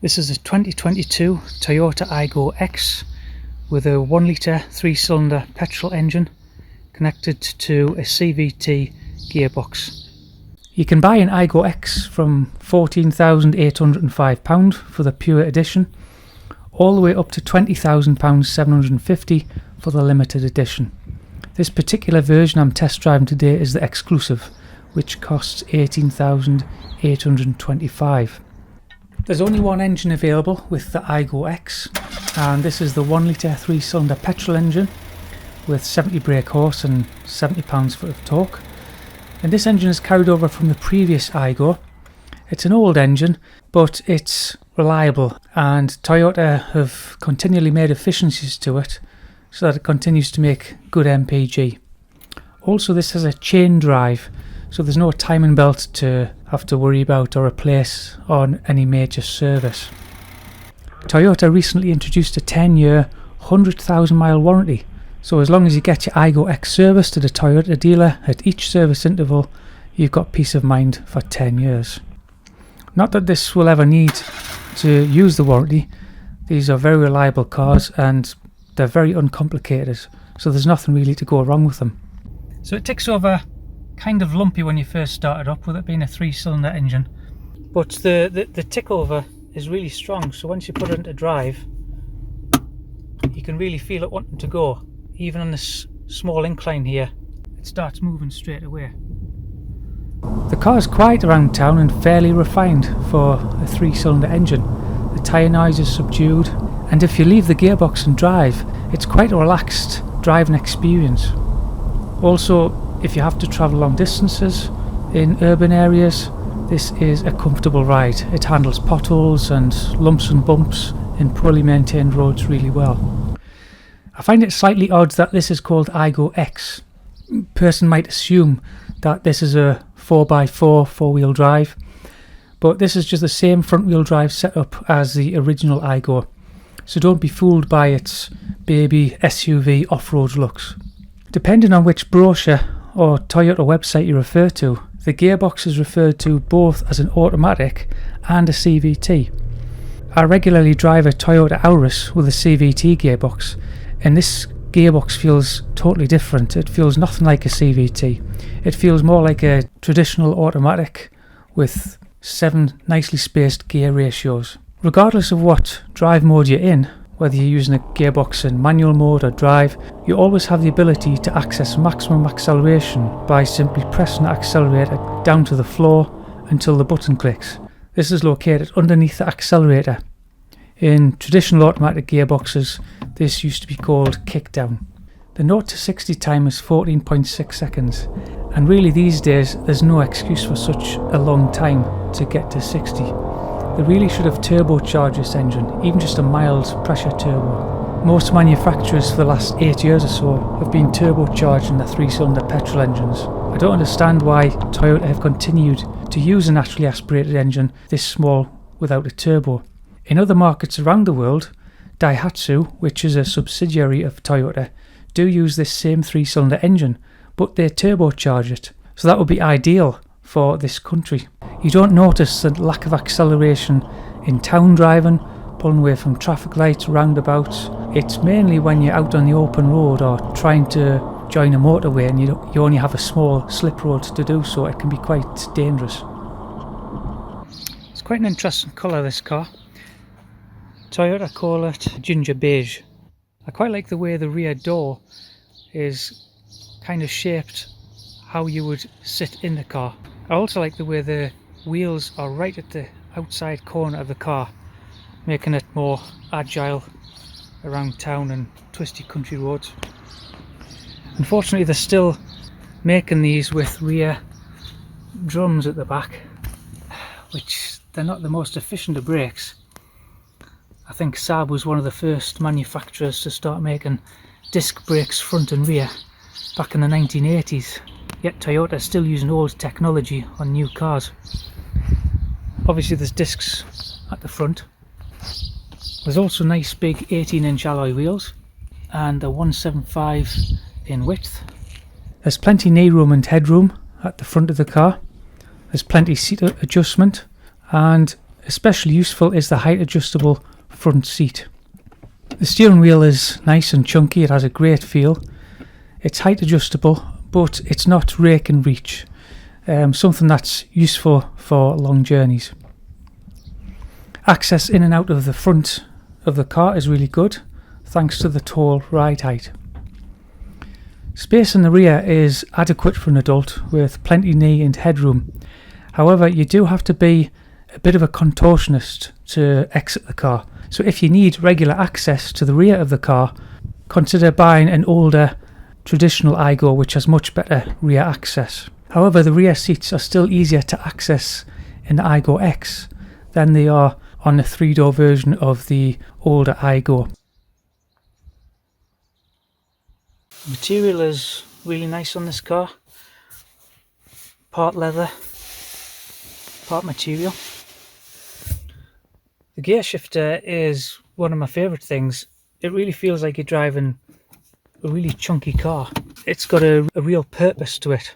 This is a 2022 Toyota Aygo X with a 1 litre 3-cylinder petrol engine connected to a CVT gearbox. You can buy an Aygo X from £14,805 for the pure edition, all the way up to £20,000 £750 for the limited edition. This particular version I'm test driving today is the exclusive, which costs £18,825. There's only one engine available with the Aygo X, and this is the 1 litre 3-cylinder petrol engine with 70 brake horse and 70 pounds-foot of torque. And this engine is carried over from the previous Aygo. It's an old engine, but it's reliable, and Toyota have continually made efficiencies to it so that it continues to make good MPG. Also, this has a chain drive, so there's no timing belt to have to worry about or replace on any major service. Toyota recently introduced a 10-year, 100,000 mile warranty, so as long as you get your Aygo X serviced at a Toyota dealer at each service interval, you've got peace of mind for 10 years. Not that this will ever need to use the warranty. These are very reliable cars and they're very uncomplicated, so there's nothing really to go wrong with them. So it ticks over kind of lumpy when you first started up, with it being a 3-cylinder engine, but the tick over is really strong, so once you put it into drive you can really feel it wanting to go. Even on this small incline here, it starts moving straight away. The car is quiet around town and fairly refined for a 3-cylinder engine. The tyre noise is subdued, and if you leave the gearbox and drive, it's quite a relaxed driving experience. Also, if you have to travel long distances in urban areas, this is a comfortable ride. It handles potholes and lumps and bumps in poorly maintained roads really well. I find it slightly odd that this is called Aygo X. A person might assume that this is a 4x4 4-wheel drive, but this is just the same front-wheel drive setup as the original Aygo, so don't be fooled by its baby SUV off-road looks. Depending on which brochure or Toyota website you refer to, the gearbox is referred to both as an automatic and a CVT. I regularly drive a Toyota Auris with a CVT gearbox, and this gearbox feels totally different. It feels nothing like a CVT. It feels more like a traditional automatic with 7 nicely spaced gear ratios. Regardless of what drive mode you're in, whether you're using a gearbox in manual mode or drive, you always have the ability to access maximum acceleration by simply pressing the accelerator down to the floor until the button clicks. This is located underneath the accelerator. In traditional automatic gearboxes, this used to be called kickdown. The 0 to 60 time is 14.6 seconds, and really these days there's no excuse for such a long time to get to 60. They really should have turbocharged this engine, even just a mild pressure turbo. Most manufacturers for the last 8 years or so have been turbocharging their 3-cylinder petrol engines. I don't understand why Toyota have continued to use a naturally aspirated engine this small without a turbo. In other markets around the world, Daihatsu, which is a subsidiary of Toyota, do use this same 3-cylinder engine, but they turbocharge it, so that would be ideal for this country. You don't notice the lack of acceleration in town driving, pulling away from traffic lights, roundabouts. It's mainly when you're out on the open road or trying to join a motorway and you only have a small slip road to do so. It can be quite dangerous. It's quite an interesting colour, this car. Toyota call it ginger beige. I quite like the way the rear door is kind of shaped how you would sit in the car. I also like the way the wheels are right at the outside corner of the car, making it more agile around town and twisty country roads. Unfortunately, they're still making these with rear drums at the back, which they're not the most efficient of brakes. I think Saab was one of the first manufacturers to start making disc brakes front and rear back in the 1980s. Yet Toyota is still using old technology on new cars. Obviously there's discs at the front. There's also nice big 18-inch alloy wheels and a 175 in width. There's plenty knee room and headroom at the front of the car. There's plenty seat adjustment and Especially useful is the height adjustable front seat. The steering wheel is nice and chunky, it has a great feel. It's height adjustable, but it's not rake and reach. Something that's useful for long journeys. Access in and out of the front of the car is really good, thanks to the tall ride height. Space in the rear is adequate for an adult, with plenty knee and headroom. However, you do have to be a bit of a contortionist to exit the car. So if you need regular access to the rear of the car, consider buying an older traditional Aygo which has much better rear access. However, the rear seats are still easier to access in the Aygo X than they are on the 3-door version of the older Aygo. The material is really nice on this car. Part leather, part material. The gear shifter is one of my favourite things. It really feels like you're driving a really chunky car. It's got a real purpose to it.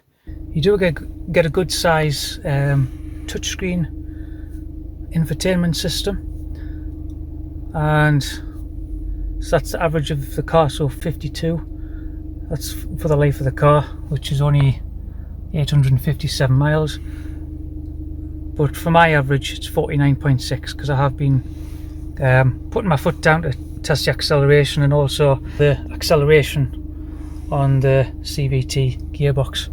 You do get a good size touchscreen infotainment system, and so that's the average of the car, so 52. That's for the life of the car, which is only 857 miles. But for my average, it's 49.6 because I have been putting my foot down to test the acceleration and also the acceleration on the CVT gearbox.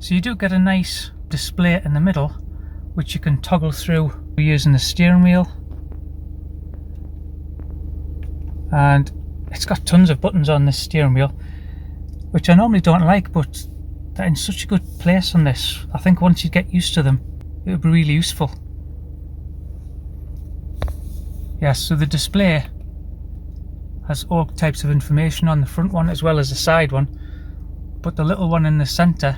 So you do get a nice display in the middle, which you can toggle through using the steering wheel. And it's got tons of buttons on this steering wheel, which I normally don't like, but they're in such a good place on this. I think once you get used to them, it'll be really useful. Yes, so the display has all types of information on the front one as well as the side one, but the little one in the centre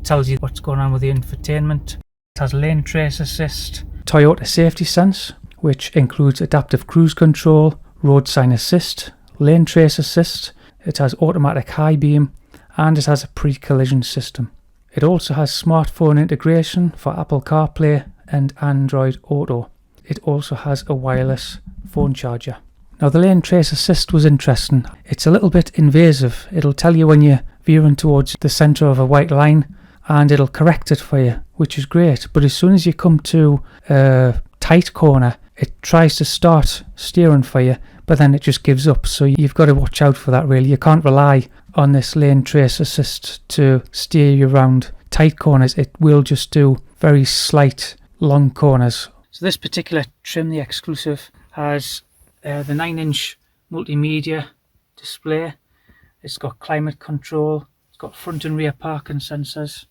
tells you what's going on with the infotainment. It has lane trace assist, Toyota safety sense, which includes adaptive cruise control, road sign assist, lane trace assist. It has automatic high beam, and it has a pre-collision system. It also has smartphone integration for Apple CarPlay and Android Auto. It also has a wireless phone charger. Now the lane trace assist was interesting. It's a little bit invasive. It'll tell you when you're veering towards the centre of a white line and it'll correct it for you, which is great. But as soon as you come to a tight corner, it tries to start steering for you, but then it just gives up. So you've got to watch out for that really. You can't rely on this lane trace assist to steer you around tight corners. It will just do very slight long corners. So this particular trim, the exclusive, has the 9-inch multimedia display. It's got climate control, it's got front and rear parking sensors,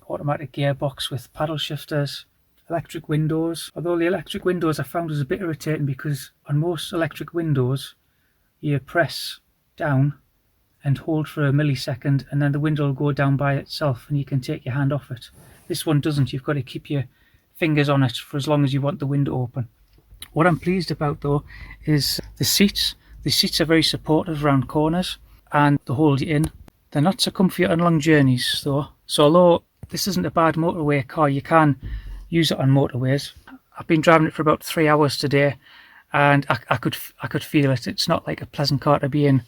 automatic gearbox with paddle shifters, electric windows. Although the electric windows I found was a bit irritating because on most electric windows you press down and hold for a millisecond and then the window will go down by itself and you can take your hand off it. This one doesn't. You've got to keep your fingers on it for as long as you want the window open. What I'm pleased about though is the seats. The seats are very supportive around corners and they hold you in. They're not so comfy on long journeys though. So although this isn't a bad motorway car, you can use it on motorways. I've been driving it for about 3 hours today and I could feel it. It's not like a pleasant car to be in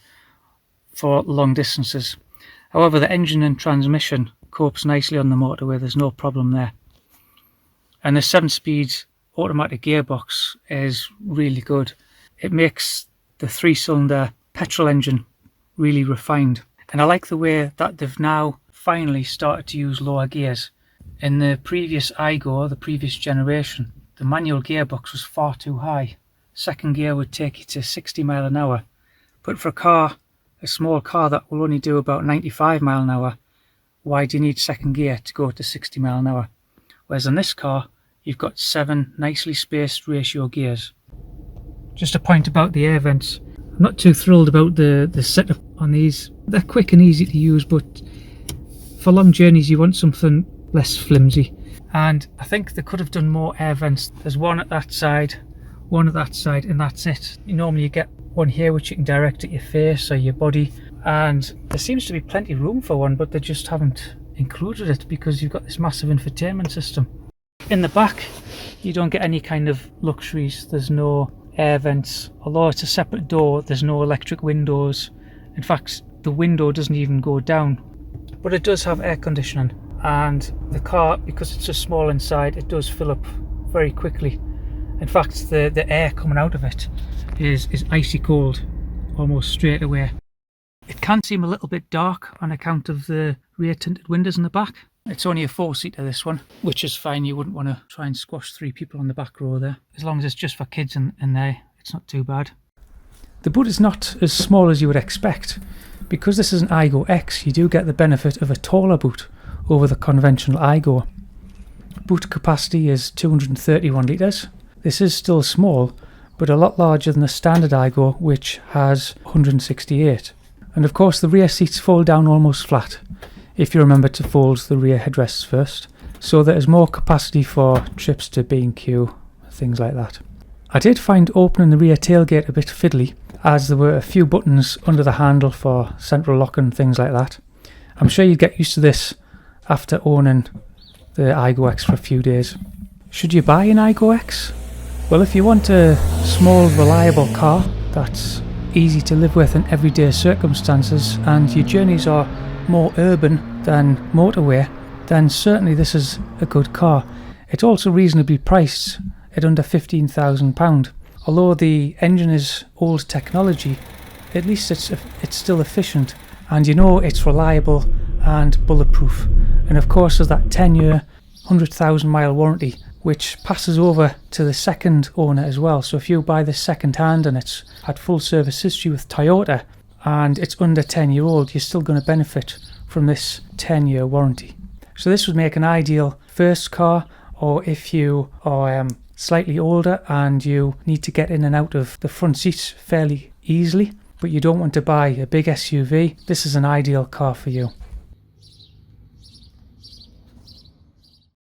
for long distances. However, the engine and transmission copes nicely on the motorway. There's no problem there. And the 7-speed automatic gearbox is really good. It makes the 3-cylinder petrol engine really refined. And I like the way that they've now finally started to use lower gears. In the previous Aygo, the previous generation, the manual gearbox was far too high. Second gear would take you to 60 mile an hour. But for a small car that will only do about 95 mile an hour, why do you need second gear to go to 60 mile an hour? Whereas on this car, you've got 7 nicely spaced ratio gears. Just a point about the air vents. I'm not too thrilled about the setup on these. They're quick and easy to use, but for long journeys you want something less flimsy. And I think they could have done more air vents. There's one at that side, one at that side, and that's it. Normally you get one here which you can direct at your face or your body, and there seems to be plenty of room for one, but they just haven't included it because you've got this massive infotainment system. In the back You don't get any kind of luxuries. There's no air vents. Although it's a separate door, there's no electric windows. In fact, the window doesn't even go down. But it does have air conditioning, and the car, because it's so small inside, it does fill up very quickly. In fact, the air coming out of it is icy cold almost straight away. It can seem a little bit dark on account of the rear tinted windows in the back. It's only a 4-seater, this one, which is fine. You wouldn't want to try and squash 3 people on the back row there. As long as it's just for kids in there, it's not too bad. The boot is not as small as you would expect. Because this is an Aygo X, you do get the benefit of a taller boot over the conventional Aygo. Boot capacity is 231 litres. This is still small, but a lot larger than the standard Aygo, which has 168. And of course the rear seats fold down almost flat, if you remember to fold the rear headrests first, so there is more capacity for trips to B&Q, things like that. I did find opening the rear tailgate a bit fiddly, as there were a few buttons under the handle for central lock and things like that. I'm sure you'd get used to this after owning the Aygo X for a few days. Should you buy an Aygo X? Well, if you want a small, reliable car that's easy to live with in everyday circumstances and your journeys are more urban than motorway, then certainly this is a good car. It's also reasonably priced at under £15,000. Although the engine is old technology, at least it's still efficient, and you know it's reliable and bulletproof. And of course there's that 10-year, 100,000 mile warranty, which passes over to the second owner as well. So if you buy this second hand and it's had full service history with Toyota and it's under 10-year-old, you're still going to benefit from this 10-year warranty. So this would make an ideal first car, or if you are slightly older and you need to get in and out of the front seats fairly easily, but you don't want to buy a big SUV, this is an ideal car for you.